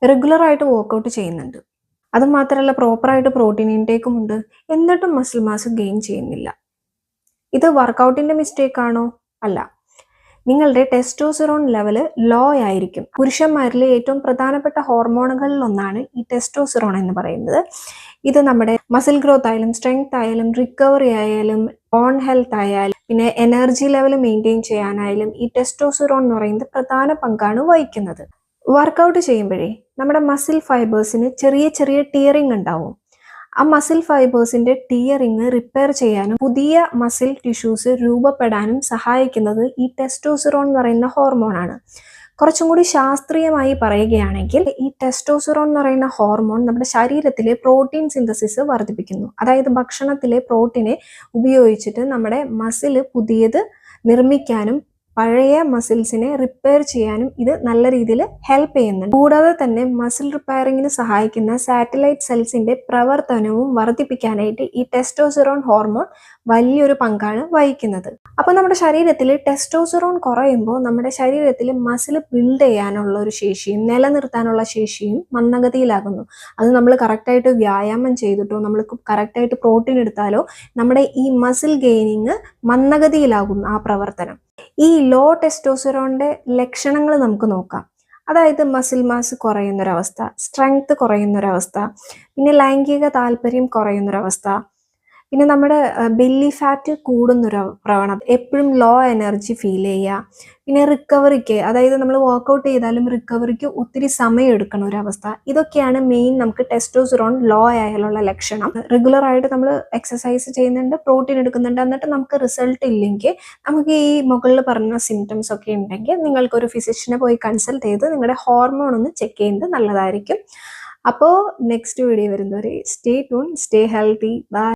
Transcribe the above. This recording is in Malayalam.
റെഗുലറായിട്ട് വർക്കൗട്ട് ചെയ്യുന്നുണ്ട്. അതുമാത്രമല്ല പ്രോപ്പറായിട്ട് പ്രോട്ടീൻ ഇൻടേക്കും ഉണ്ട്. എന്നിട്ടും മസിൽ മാസ് ഗെയിൻ ചെയ്യുന്നില്ല. ഇത് വർക്കൗട്ടിന്റെ മിസ്റ്റേക്ക് ആണോ? അല്ല. നിങ്ങളുടെ ടെസ്റ്റോസ്റ്ററോൺ ലെവല് ലോ ആയിരിക്കും. പുരുഷന്മാരിലെ ഏറ്റവും പ്രധാനപ്പെട്ട ഹോർമോണുകളിൽ ഒന്നാണ് ഈ ടെസ്റ്റോസ്റ്ററോൺ എന്ന് പറയുന്നത്. ഇത് നമ്മുടെ മസിൽ ഗ്രോത്ത് ആയാലും സ്ട്രെങ്ത് ആയാലും റിക്കവറി ആയാലും ബോൺ ഹെൽത്ത് ആയാലും പിന്നെ എനർജി ലെവൽ മെയിൻറ്റെയിൻ ചെയ്യാനായാലും ഈ ടെസ്റ്റോസ്റ്ററോൺ എന്ന് പറയുന്നത് പ്രധാന പങ്കാണ് വഹിക്കുന്നത്. വർക്കൗട്ട് ചെയ്യുമ്പോഴേ നമ്മുടെ മസിൽ ഫൈബേഴ്സിന് ചെറിയ ചെറിയ ടിയറിങ് ഉണ്ടാവും. ആ മസിൽ ഫൈബേഴ്സിന്റെ ടിയറിങ് റിപ്പയർ ചെയ്യാനും പുതിയ മസിൽ ടിഷ്യൂസ് രൂപപ്പെടാനും സഹായിക്കുന്നത് ഈ ടെസ്റ്റോസ്റ്ററോൺ എന്ന് പറയുന്ന ഹോർമോണാണ്. കുറച്ചും കൂടി ശാസ്ത്രീയമായി പറയുകയാണെങ്കിൽ ഈ ടെസ്റ്റോസ്റ്ററോൺ എന്ന് പറയുന്ന ഹോർമോൺ നമ്മുടെ ശരീരത്തിലെ പ്രോട്ടീൻ സിന്തസിസ് വർദ്ധിപ്പിക്കുന്നു. അതായത് ഭക്ഷണത്തിലെ പ്രോട്ടീനെ ഉപയോഗിച്ചിട്ട് നമ്മുടെ മസിൽ പുതിയത് നിർമ്മിക്കാനും പഴയ മസിൽസിനെ റിപ്പയർ ചെയ്യാനും ഇത് നല്ല രീതിയിൽ ഹെൽപ്പ് ചെയ്യുന്നുണ്ട്. കൂടാതെ തന്നെ മസിൽ റിപ്പയറിങ്ങിന് സഹായിക്കുന്ന സാറ്റലൈറ്റ് സെൽസിന്റെ പ്രവർത്തനവും വർദ്ധിപ്പിക്കാനായിട്ട് ഈ ടെസ്റ്റോസ്റ്ററോൺ ഹോർമോൺ വലിയൊരു പങ്കാണ് വഹിക്കുന്നത്. അപ്പോൾ നമ്മുടെ ശരീരത്തിൽ ടെസ്റ്റോസ്റ്ററോൺ കുറയുമ്പോൾ നമ്മുടെ ശരീരത്തിൽ മസിൽ ബിൽഡ് ചെയ്യാനുള്ള ഒരു ശേഷിയും നിലനിർത്താനുള്ള ശേഷിയും മന്ദഗതിയിലാകുന്നു. അത് നമ്മൾ കറക്റ്റായിട്ട് വ്യായാമം ചെയ്തിട്ടോ നമ്മൾ കറക്റ്റായിട്ട് പ്രോട്ടീൻ എടുത്താലോ നമ്മുടെ ഈ മസിൽ ഗെയിനിങ് മന്ദഗതിയിലാകും ആ പ്രവർത്തനം. ഈ ലോ ടെസ്റ്റോസ്റ്ററോണിന്റെ ലക്ഷണങ്ങൾ നമുക്ക് നോക്കാം. അതായത് മസിൽ മാസ് കുറയുന്നൊരവസ്ഥ, സ്ട്രെങ്ത് കുറയുന്നൊരവസ്ഥ, പിന്നെ ലൈംഗിക താല്പര്യം കുറയുന്നൊരവസ്ഥ, പിന്നെ നമ്മുടെ ബെല്ലി ഫാറ്റ് കൂടുന്നൊരു പ്രവണത, എപ്പോഴും ലോ എനർജി ഫീൽ ചെയ്യുക, പിന്നെ റിക്കവറിക്ക് അതായത് നമ്മൾ വർക്കൗട്ട് ചെയ്താലും റിക്കവറിക്ക് ഒത്തിരി സമയം എടുക്കണ ഒരവസ്ഥ. ഇതൊക്കെയാണ് മെയിൻ നമുക്ക് ടെസ്റ്റോസ്റ്ററോൺ ലോ ആയാലുള്ള ലക്ഷണം. റെഗുലറായിട്ട് നമ്മൾ എക്സസൈസ് ചെയ്യുന്നുണ്ട്, പ്രോട്ടീൻ എടുക്കുന്നുണ്ട്, എന്നിട്ട് നമുക്ക് റിസൾട്ട് ഇല്ലെങ്കിൽ നമുക്ക് ഈ മുകളിൽ പറഞ്ഞ സിംറ്റംസ് ഒക്കെ ഉണ്ടെങ്കിൽ നിങ്ങൾക്കൊരു ഫിസിഷ്യനെ പോയി കൺസൾട്ട് ചെയ്ത് നിങ്ങളുടെ ഹോർമോൺ ഒന്ന് ചെക്ക് ചെയ്യുന്നത് നല്ലതായിരിക്കും. അപ്പോൾ നെക്സ്റ്റ് വീഡിയോ വരുന്നവരെ stay tune, stay healthy, by.